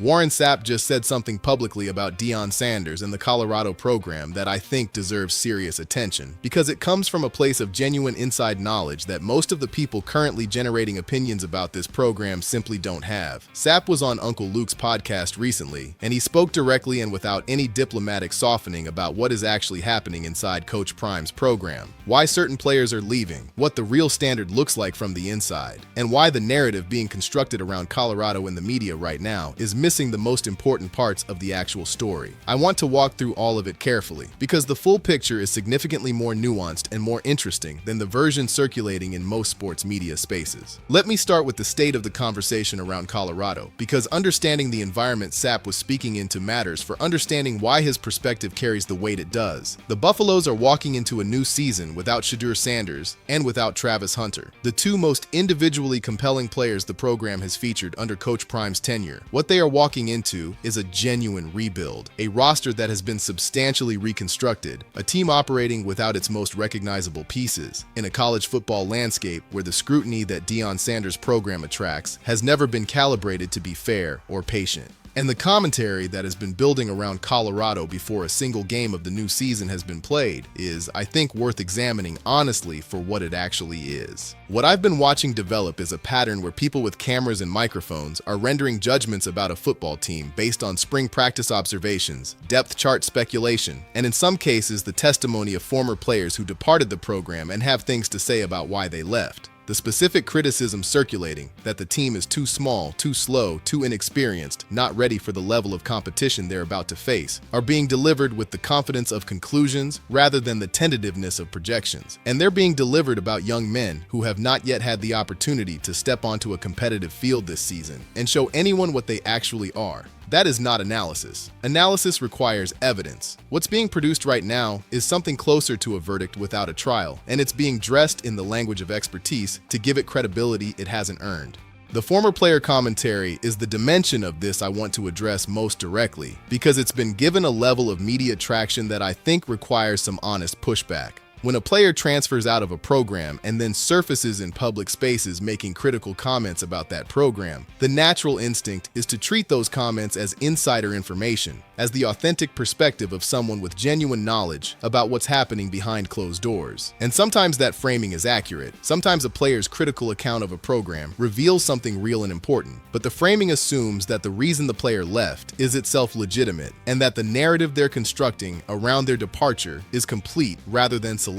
Warren Sapp just said something publicly about Deion Sanders and the Colorado program that I think deserves serious attention, because it comes from a place of genuine inside knowledge that most of the people currently generating opinions about this program simply don't have. Sapp was on Uncle Luke's podcast recently, and he spoke directly and without any diplomatic softening about what is actually happening inside Coach Prime's program, why certain players are leaving, what the real standard looks like from the inside, and why the narrative being constructed around Colorado in the media right now is missing the most important parts of the actual story. I want to walk through all of it carefully, because the full picture is significantly more nuanced and more interesting than the version circulating in most sports media spaces. Let me start with the state of the conversation around Colorado, because understanding the environment Sapp was speaking into matters for understanding why his perspective carries the weight it does. The Buffaloes are walking into a new season without Shedeur Sanders and without Travis Hunter, the two most individually compelling players the program has featured under Coach Prime's tenure. What they are walking into is a genuine rebuild, a roster that has been substantially reconstructed, a team operating without its most recognizable pieces, in a college football landscape where the scrutiny that Deion Sanders' program attracts has never been calibrated to be fair or patient. And the commentary that has been building around Colorado before a single game of the new season has been played is, I think, worth examining honestly for what it actually is. What I've been watching develop is a pattern where people with cameras and microphones are rendering judgments about a football team based on spring practice observations, depth chart speculation, and in some cases the testimony of former players who departed the program and have things to say about why they left. The specific criticism circulating that the team is too small, too slow, too inexperienced, not ready for the level of competition they're about to face, are being delivered with the confidence of conclusions rather than the tentativeness of projections. And they're being delivered about young men who have not yet had the opportunity to step onto a competitive field this season and show anyone what they actually are. That is not analysis. Analysis requires evidence. What's being produced right now is something closer to a verdict without a trial, and it's being dressed in the language of expertise to give it credibility it hasn't earned. The former player commentary is the dimension of this I want to address most directly, because it's been given a level of media traction that I think requires some honest pushback. When a player transfers out of a program and then surfaces in public spaces making critical comments about that program, the natural instinct is to treat those comments as insider information, as the authentic perspective of someone with genuine knowledge about what's happening behind closed doors. And sometimes that framing is accurate. Sometimes a player's critical account of a program reveals something real and important, but the framing assumes that the reason the player left is itself legitimate, and that the narrative they're constructing around their departure is complete rather than selective.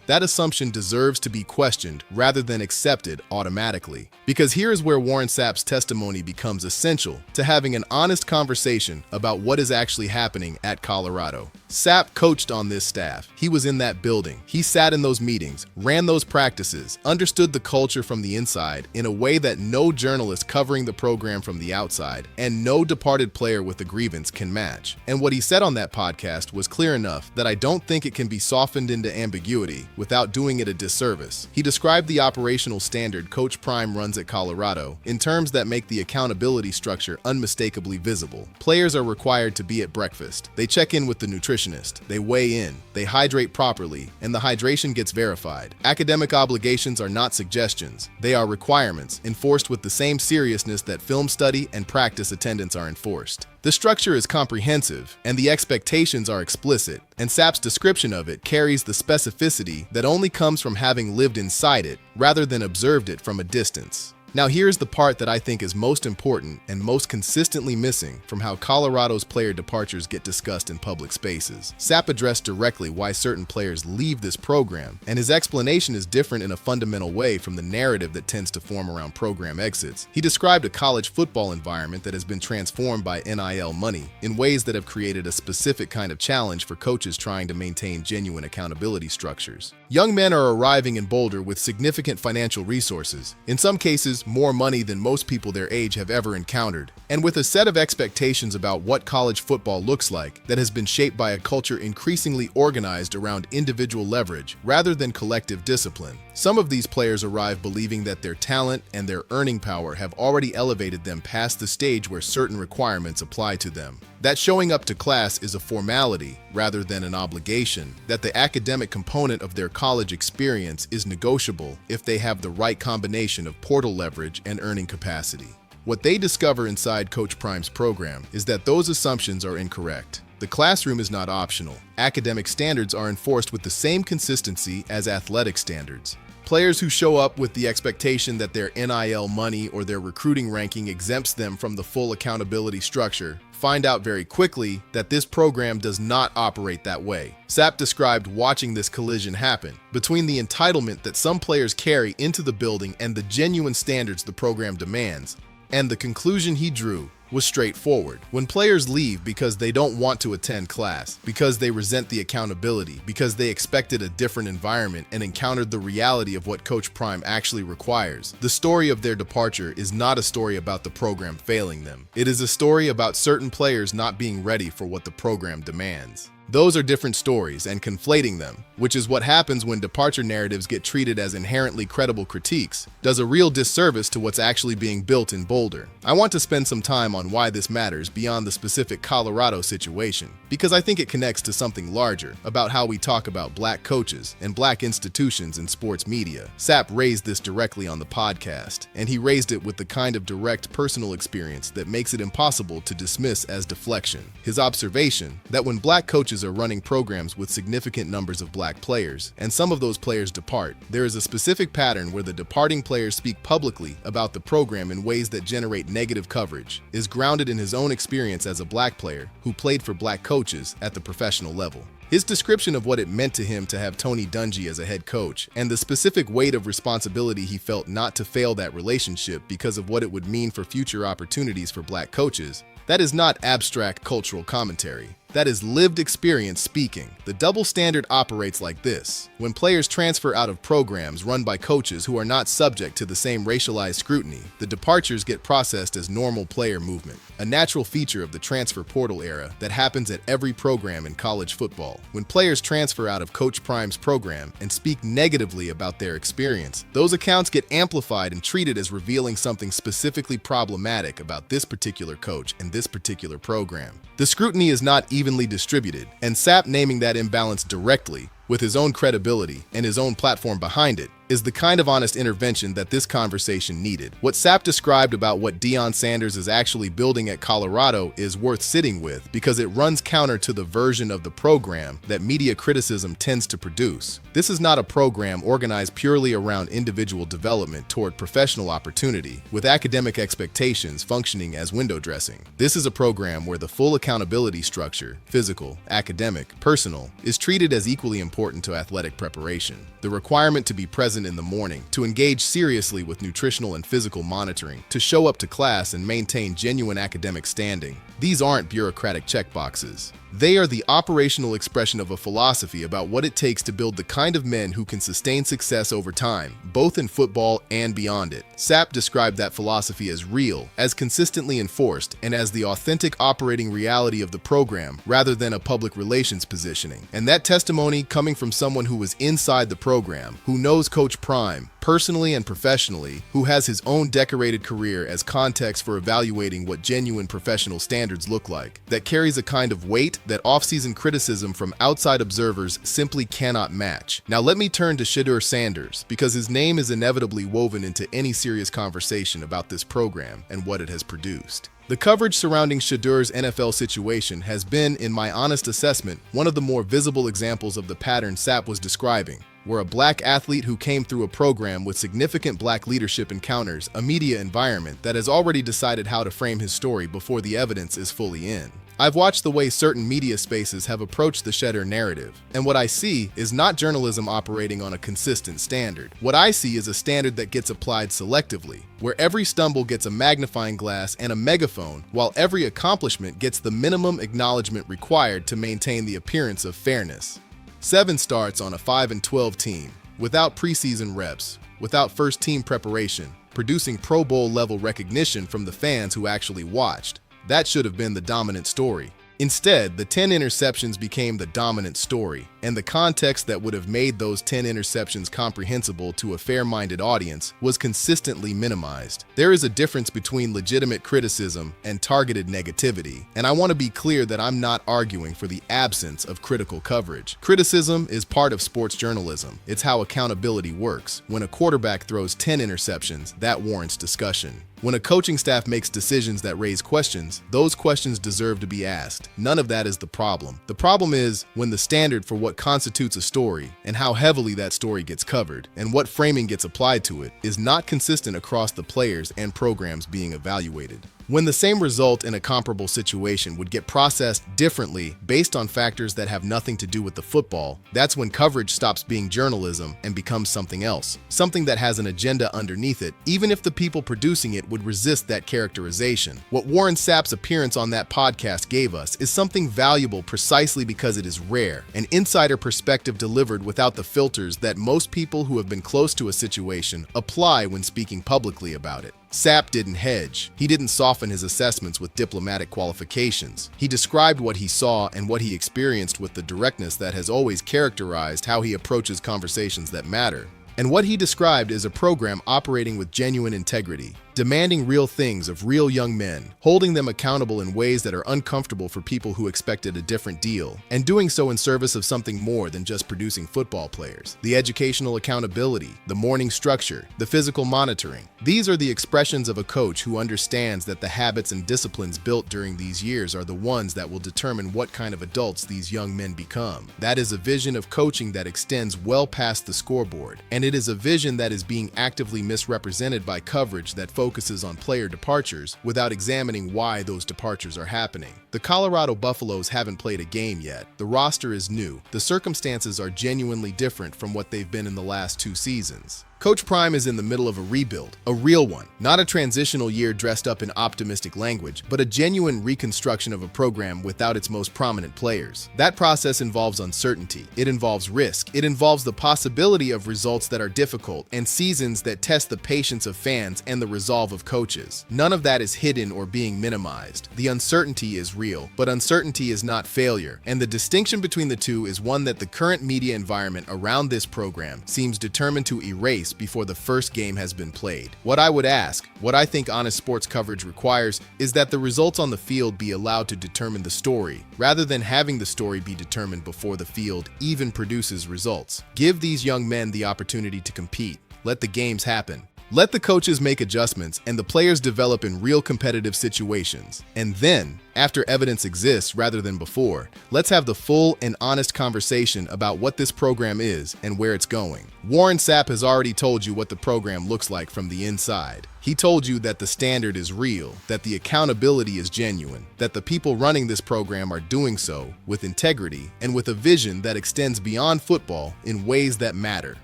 That assumption deserves to be questioned rather than accepted automatically. Because here is where Warren Sapp's testimony becomes essential to having an honest conversation about what is actually happening at Colorado. Sapp coached on this staff. He was in that building. He sat in those meetings, ran those practices, understood the culture from the inside in a way that no journalist covering the program from the outside and no departed player with a grievance can match. And what he said on that podcast was clear enough that I don't think it can be softened into ambiguity without doing it a disservice. He described the operational standard Coach Prime runs at Colorado in terms that make the accountability structure unmistakably visible. Players are required to be at breakfast. They check in with the nutritionist. They weigh in. They hydrate properly, and the hydration gets verified. Academic obligations are not suggestions. They are requirements enforced with the same seriousness that film study and practice attendance are enforced. The structure is comprehensive, and the expectations are explicit, and Sapp's description of it carries the specificity that only comes from having lived inside it rather than observed it from a distance. Now here's the part that I think is most important and most consistently missing from how Colorado's player departures get discussed in public spaces. Sapp addressed directly why certain players leave this program, and his explanation is different in a fundamental way from the narrative that tends to form around program exits. He described a college football environment that has been transformed by NIL money in ways that have created a specific kind of challenge for coaches trying to maintain genuine accountability structures. Young men are arriving in Boulder with significant financial resources, in some cases more money than most people their age have ever encountered, and with a set of expectations about what college football looks like that has been shaped by a culture increasingly organized around individual leverage rather than collective discipline. Some of these players arrive believing that their talent and their earning power have already elevated them past the stage where certain requirements apply to them. That showing up to class is a formality rather than an obligation, that the academic component of their college experience is negotiable if they have the right combination of portal leverage and earning capacity. What they discover inside Coach Prime's program is that those assumptions are incorrect. The classroom is not optional. Academic standards are enforced with the same consistency as athletic standards. Players who show up with the expectation that their NIL money or their recruiting ranking exempts them from the full accountability structure find out very quickly that this program does not operate that way. Sapp described watching this collision happen between the entitlement that some players carry into the building and the genuine standards the program demands, and the conclusion he drew was straightforward. When players leave because they don't want to attend class, because they resent the accountability, because they expected a different environment and encountered the reality of what Coach Prime actually requires, the story of their departure is not a story about the program failing them. It is a story about certain players not being ready for what the program demands. Those are different stories, and conflating them, which is what happens when departure narratives get treated as inherently credible critiques, does a real disservice to what's actually being built in Boulder. I want to spend some time on why this matters beyond the specific Colorado situation, because I think it connects to something larger about how we talk about black coaches and black institutions in sports media. Sapp raised this directly on the podcast, and he raised it with the kind of direct personal experience that makes it impossible to dismiss as deflection. His observation that when black coaches are running programs with significant numbers of black players, and some of those players depart, there is a specific pattern where the departing players speak publicly about the program in ways that generate negative coverage, is grounded in his own experience as a black player who played for black coaches at the professional level. His description of what it meant to him to have Tony Dungy as a head coach, and the specific weight of responsibility he felt not to fail that relationship because of what it would mean for future opportunities for black coaches, that is not abstract cultural commentary. That is lived experience speaking. The double standard operates like this. When players transfer out of programs run by coaches who are not subject to the same racialized scrutiny, the departures get processed as normal player movement, a natural feature of the transfer portal era that happens at every program in college football. When players transfer out of Coach Prime's program and speak negatively about their experience, those accounts get amplified and treated as revealing something specifically problematic about this particular coach and this particular program. The scrutiny is not evenly distributed, and Sapp naming that imbalance directly, with his own credibility and his own platform behind it, is the kind of honest intervention that this conversation needed. What Sapp described about what Deion Sanders is actually building at Colorado is worth sitting with because it runs counter to the version of the program that media criticism tends to produce. This is not a program organized purely around individual development toward professional opportunity, with academic expectations functioning as window dressing. This is a program where the full accountability structure, physical, academic, personal, is treated as equally important to athletic preparation. The requirement to be present in the morning, to engage seriously with nutritional and physical monitoring, to show up to class and maintain genuine academic standing. These aren't bureaucratic checkboxes. They are the operational expression of a philosophy about what it takes to build the kind of men who can sustain success over time, both in football and beyond it. Sapp described that philosophy as real, as consistently enforced, and as the authentic operating reality of the program rather than a public relations positioning. And that testimony coming from someone who was inside the program, who knows Coach Prime, personally and professionally, who has his own decorated career as context for evaluating what genuine professional standards look like, that carries a kind of weight that off-season criticism from outside observers simply cannot match. Now let me turn to Shedeur Sanders, because his name is inevitably woven into any serious conversation about this program and what it has produced. The coverage surrounding Shedeur's NFL situation has been, in my honest assessment, one of the more visible examples of the pattern Sapp was describing, where a black athlete who came through a program with significant black leadership encounters a media environment that has already decided how to frame his story before the evidence is fully in. I've watched the way certain media spaces have approached the Shedeur narrative, and what I see is not journalism operating on a consistent standard. What I see is a standard that gets applied selectively, where every stumble gets a magnifying glass and a megaphone, while every accomplishment gets the minimum acknowledgement required to maintain the appearance of fairness. 7 starts on a 5-12 team, without preseason reps, without first-team preparation, producing Pro Bowl level recognition from the fans who actually watched. That should have been the dominant story. Instead, the 10 interceptions became the dominant story, and the context that would have made those 10 interceptions comprehensible to a fair-minded audience was consistently minimized. There is a difference between legitimate criticism and targeted negativity, and I want to be clear that I'm not arguing for the absence of critical coverage. Criticism is part of sports journalism. It's how accountability works. When a quarterback throws 10 interceptions, that warrants discussion. When a coaching staff makes decisions that raise questions, those questions deserve to be asked. None of that is the problem. The problem is when the standard for what constitutes a story and how heavily that story gets covered and what framing gets applied to it is not consistent across the players and programs being evaluated. When the same result in a comparable situation would get processed differently based on factors that have nothing to do with the football, that's when coverage stops being journalism and becomes something else, something that has an agenda underneath it, even if the people producing it would resist that characterization. What Warren Sapp's appearance on that podcast gave us is something valuable precisely because it is rare, an insider perspective delivered without the filters that most people who have been close to a situation apply when speaking publicly about it. Sapp didn't hedge. He didn't soften his assessments with diplomatic qualifications. He described what he saw and what he experienced with the directness that has always characterized how he approaches conversations that matter. And what he described is a program operating with genuine integrity, demanding real things of real young men, holding them accountable in ways that are uncomfortable for people who expected a different deal, and doing so in service of something more than just producing football players. The educational accountability, the morning structure, the physical monitoring. These are the expressions of a coach who understands that the habits and disciplines built during these years are the ones that will determine what kind of adults these young men become. That is a vision of coaching that extends well past the scoreboard, and it is a vision that is being actively misrepresented by coverage that focuses on player departures without examining why those departures are happening. The Colorado Buffaloes haven't played a game yet. The roster is new. The circumstances are genuinely different from what they've been in the last 2 seasons. Coach Prime is in the middle of a rebuild, a real one, not a transitional year dressed up in optimistic language, but a genuine reconstruction of a program without its most prominent players. That process involves uncertainty, it involves risk, it involves the possibility of results that are difficult and seasons that test the patience of fans and the resolve of coaches. None of that is hidden or being minimized. The uncertainty is real, but uncertainty is not failure, and the distinction between the two is one that the current media environment around this program seems determined to erase before the first game has been played. What I would ask, what I think honest sports coverage requires, is that the results on the field be allowed to determine the story, rather than having the story be determined before the field even produces results. Give these young men the opportunity to compete. Let the games happen. Let the coaches make adjustments and the players develop in real competitive situations. And then, after evidence exists rather than before, let's have the full and honest conversation about what this program is and where it's going. Warren Sapp has already told you what the program looks like from the inside. He told you that the standard is real, that the accountability is genuine, that the people running this program are doing so with integrity and with a vision that extends beyond football in ways that matter.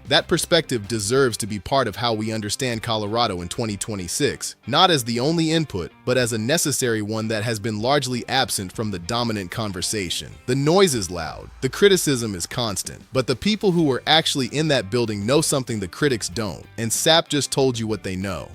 That perspective deserves to be part of how we understand Colorado in 2026, not as the only input, but as a necessary one that has been largely absent from the dominant conversation. The noise is loud, the criticism is constant, but the people who are actually in that building know something the critics don't, and Sapp just told you what they know.